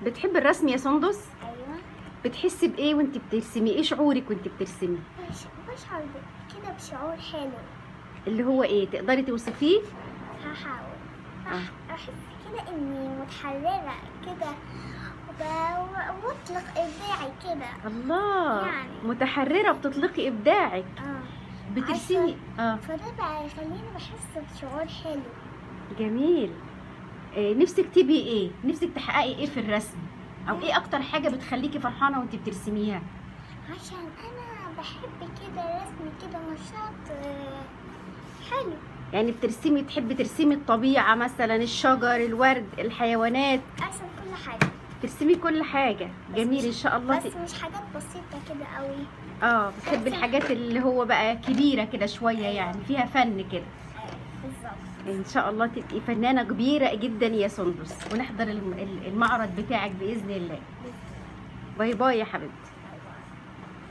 بتحب الرسم يا سندس؟ ايوه. بتحسي بايه وانت بترسمي؟ ايه شعورك وانت بترسمي؟ بشعر كده بشعور حلو. اللي هو ايه؟ تقدري توصفيه؟ هحاول. اه. احس كده اني متحررة كده واطلق ابداعي كده. الله، يعني متحررة بتطلقي ابداعك. بترسمي فده بقى يخليني بحس بشعور حلو. جميل. نفسك تبقي ايه؟ نفسك تحققي ايه في الرسم؟ او ايه اكتر حاجة بتخليكي فرحانة وانت بترسميها؟ عشان انا بحب كده رسم كده نشاط حلو. يعني بترسمي، تحبي ترسمي الطبيعة مثلا، الشجر، الورد، الحيوانات؟ ارسم كل حاجة. ترسمي كل حاجة. جميل ان شاء الله. بس مش حاجات بسيطة كده قوي. بتحبي الحاجات اللي هو بقى كبيرة كده شوية، يعني فيها فن كده. بالظبط. ان شاء الله تبقي فنانة كبيرة جدا يا سندس، ونحضر المعرض بتاعك بإذن الله. باي باي يا حبيبتي.